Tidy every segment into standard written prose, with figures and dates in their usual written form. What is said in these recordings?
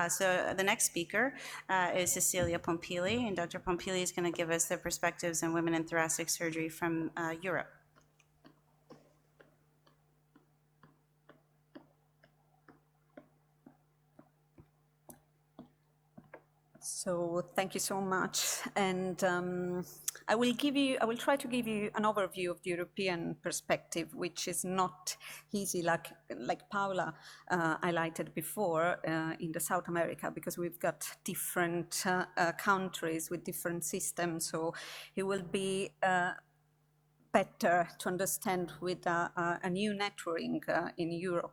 So the next speaker is Cecilia Pompili, and Dr. Pompili is going to give us the perspectives on women in thoracic surgery from Europe. So thank you so much, and I will try to give you an overview of the European perspective, which is not easy, like Paula highlighted before in the South America, because we've got different countries with different systems. So it will be better to understand with a new networking in Europe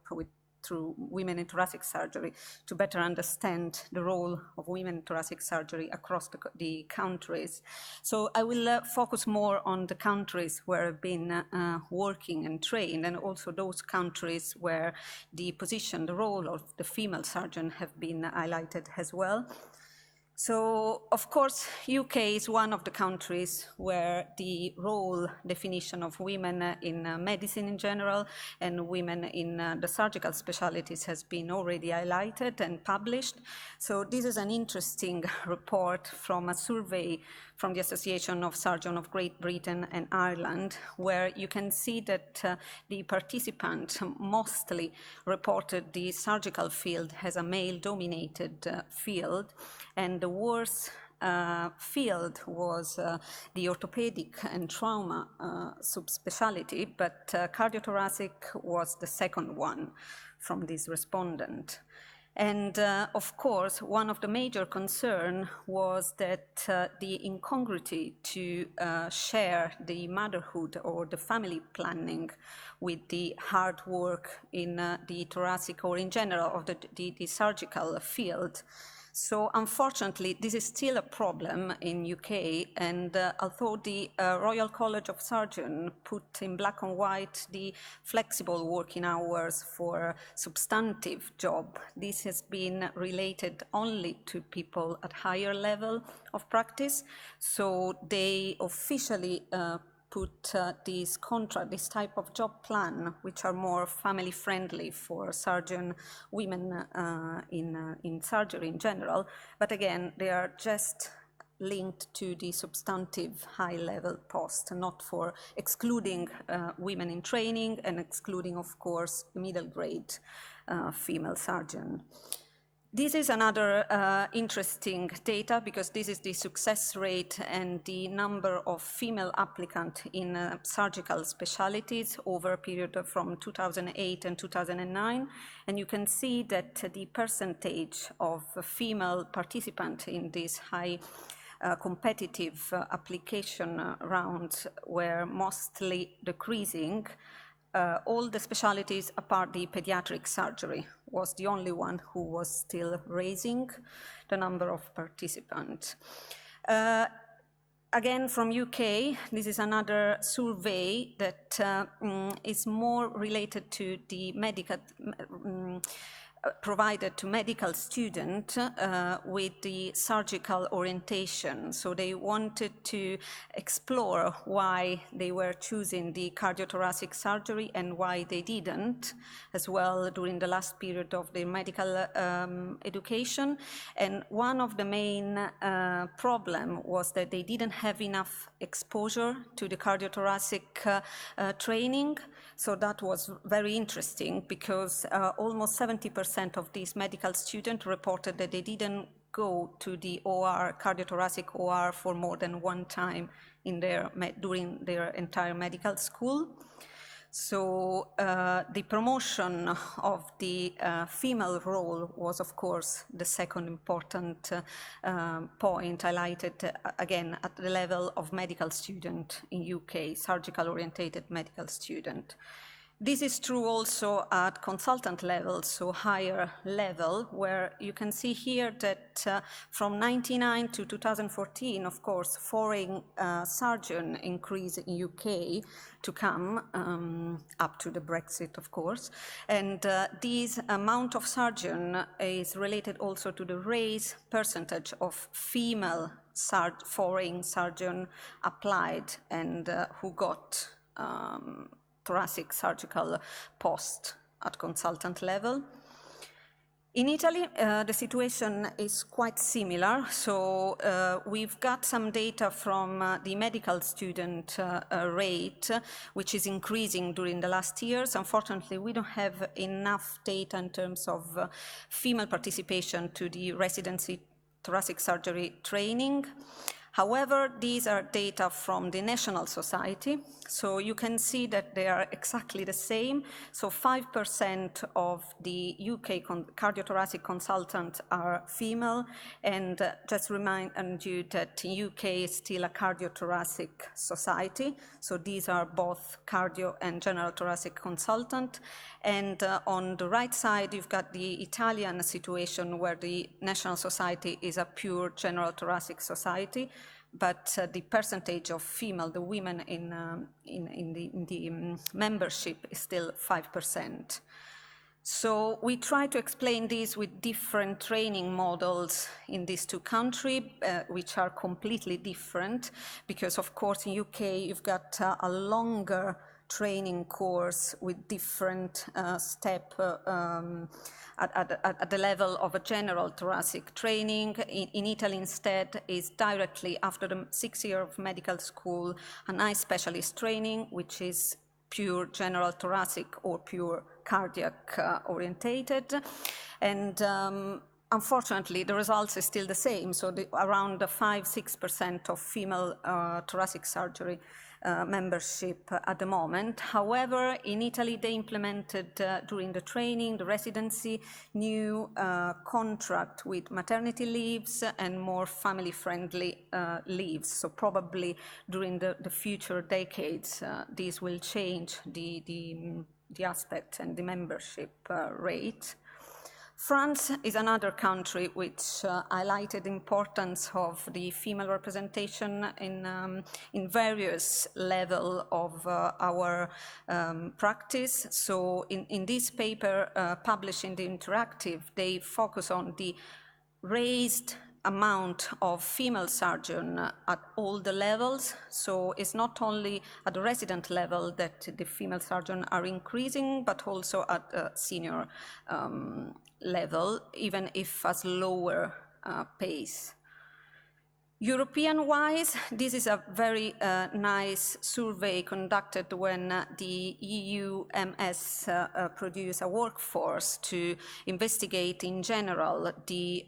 through women in thoracic surgery, to better understand the role of women in thoracic surgery across the countries. So I will focus more on the countries where I've been working and trained, and also those countries where the position, the role of the female surgeon have been highlighted as well. So, of course, UK is one of the countries where the role definition of women in medicine in general and women in the surgical specialties has been already highlighted and published. So this is an interesting report from a survey from the Association of Surgeons of Great Britain and Ireland, where you can see that the participants mostly reported the surgical field as a male-dominated field, and the worst field was the orthopedic and trauma subspecialty, but cardiothoracic was the second one from this respondent. And of course, one of the major concerns was that the incongruity to share the motherhood or the family planning with the hard work in the thoracic or in general of the surgical field. So unfortunately, this is still a problem in UK, and although the Royal College of Surgeons put in black and white the flexible working hours for substantive job, this has been related only to people at higher level of practice. So they officially put this type of job plan, which are more family friendly for surgeon women in surgery in general. But again, they are just linked to the substantive high level post, not for excluding women in training and excluding, of course, middle grade female surgeon. This is another interesting data, because this is the success rate and the number of female applicants in surgical specialties over a period from 2008 and 2009. And you can see that the percentage of female participants in this high competitive application rounds were mostly decreasing. All the specialties apart the pediatric surgery was the only one who was still raising the number of participants. Again, from UK, this is another survey that is more related to the medical provided to medical students with the surgical orientation. So they wanted to explore why they were choosing the cardiothoracic surgery and why they didn't, as well during the last period of their medical education. And one of the main problem was that they didn't have enough exposure to the cardiothoracic training. So that was very interesting, because almost 70% of these medical students reported that they didn't go to the OR, cardiothoracic OR, for more than one time in during their entire medical school. So the promotion of the female role was, of course, the second important point highlighted, again, at the level of medical student in UK, surgical-orientated medical student. This is true also at consultant level, so higher level, where you can see here that from 1999 to 2014, of course, foreign surgeon increase in UK to come, up to the Brexit, of course. And this amount of surgeon is related also to the raise percentage of female foreign surgeon applied and who got thoracic surgical post at consultant level. In Italy, the situation is quite similar. So we've got some data from the medical student rate, which is increasing during the last years. Unfortunately, we don't have enough data in terms of female participation to the residency thoracic surgery training. However, these are data from the National Society, so you can see that they are exactly the same. So 5% of the UK cardiothoracic consultants are female, and just remind you that UK is still a cardiothoracic society, so these are both cardio and general thoracic consultant. And on the right side, you've got the Italian situation where the National Society is a pure general thoracic society, but the percentage of female, the women in the membership is still 5%. So we try to explain this with different training models in these two countries, which are completely different, because of course in UK you've got a longer training course with different steps at the level of a general thoracic training. In Italy instead is directly after the 6 years of medical school, a nice specialist training, which is pure general thoracic or pure cardiac orientated. And unfortunately, the results are still the same. So around 5–6% of female thoracic surgery membership at the moment. However, in Italy, they implemented during the training, the residency, new contract with maternity leaves and more family-friendly leaves. So probably during the future decades, these will change the aspect and the membership rate. France is another country which highlighted the importance of the female representation in various levels of our practice. So in this paper published in the Interactive, they focus on the raised amount of female surgeons at all the levels. So it's not only at the resident level that the female surgeons are increasing, but also at a senior level, even if at lower pace. European-wise, this is a very nice survey conducted when the EU-MS produced a workforce to investigate in general the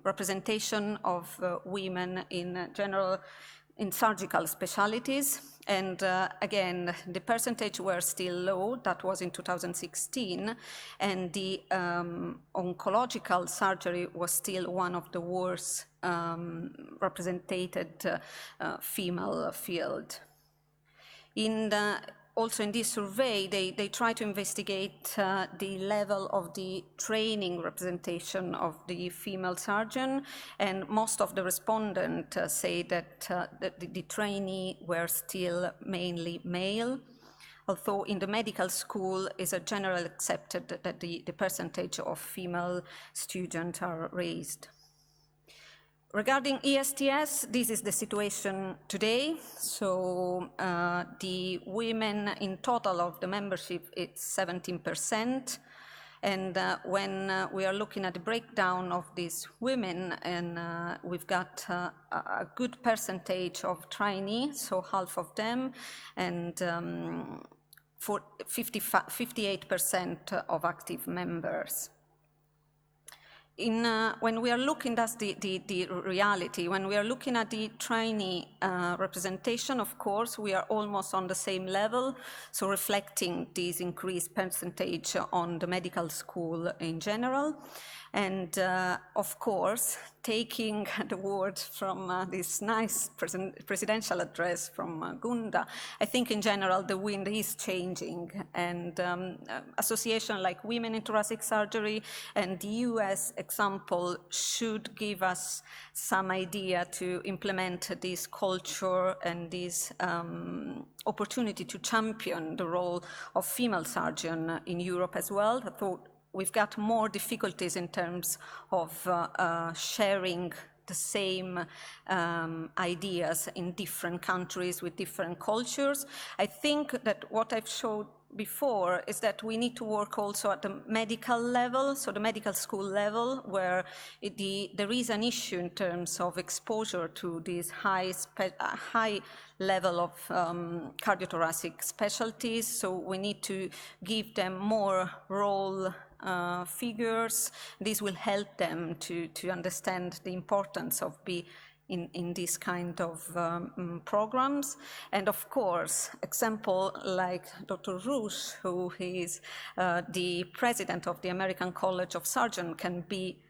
representation of women in surgical specialties. And again, the percentage were still low. That was in 2016. And the oncological surgery was still one of the worst represented female field. Also in this survey, they try to investigate the level of the training representation of the female surgeon, and most of the respondents say that the trainee were still mainly male, although in the medical school is a general accepted that the percentage of female students are raised. Regarding ESTS, this is the situation today. So the women in total of the membership, it's 17%. And when we are looking at the breakdown of these women, and we've got a good percentage of trainees, so half of them, and for 58% of active members. When we are looking, that's the reality, when we are looking at the trainee representation, of course, we are almost on the same level, so reflecting this increased percentage on the medical school in general. And of course, taking the words from this nice presidential address from Gunda, I think in general the wind is changing, and associations like Women in Thoracic Surgery and the US example should give us some idea to implement this culture and this opportunity to champion the role of female surgeon in Europe as well. I thought we've got more difficulties in terms of sharing the same ideas in different countries with different cultures. I think that what I've showed before is that we need to work also at the medical level, so the medical school level, where there is an issue in terms of exposure to this high level of cardiothoracic specialties. So we need to give them more role figures. This will help them to understand the importance of in this kind of programs. And of course, example like Dr. Rouge, who is the president of the American College of Surgeons, can be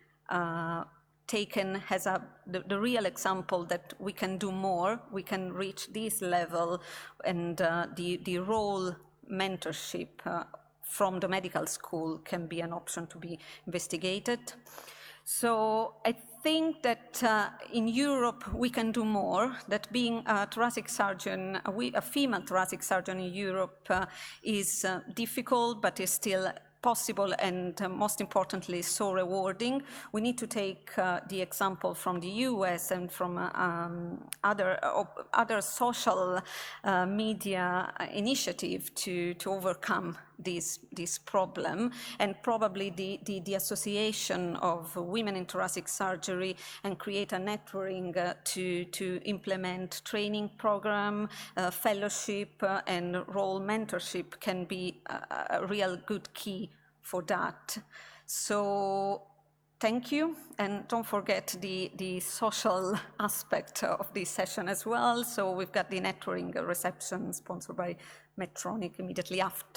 taken as the real example that we can do more, we can reach this level, and the role mentorship from the medical school can be an option to be investigated. So I think that in Europe we can do more, that being a thoracic surgeon, a female thoracic surgeon in Europe is difficult, but is still possible and most importantly so rewarding. We need to take the example from the US and from other social media initiative to overcome this problem, and probably the association of women in thoracic surgery and create a networking to implement training program, fellowship, and role mentorship can be a real good key for that. So thank you, and don't forget the social aspect of this session as well. So we've got the networking reception sponsored by Medtronic immediately after.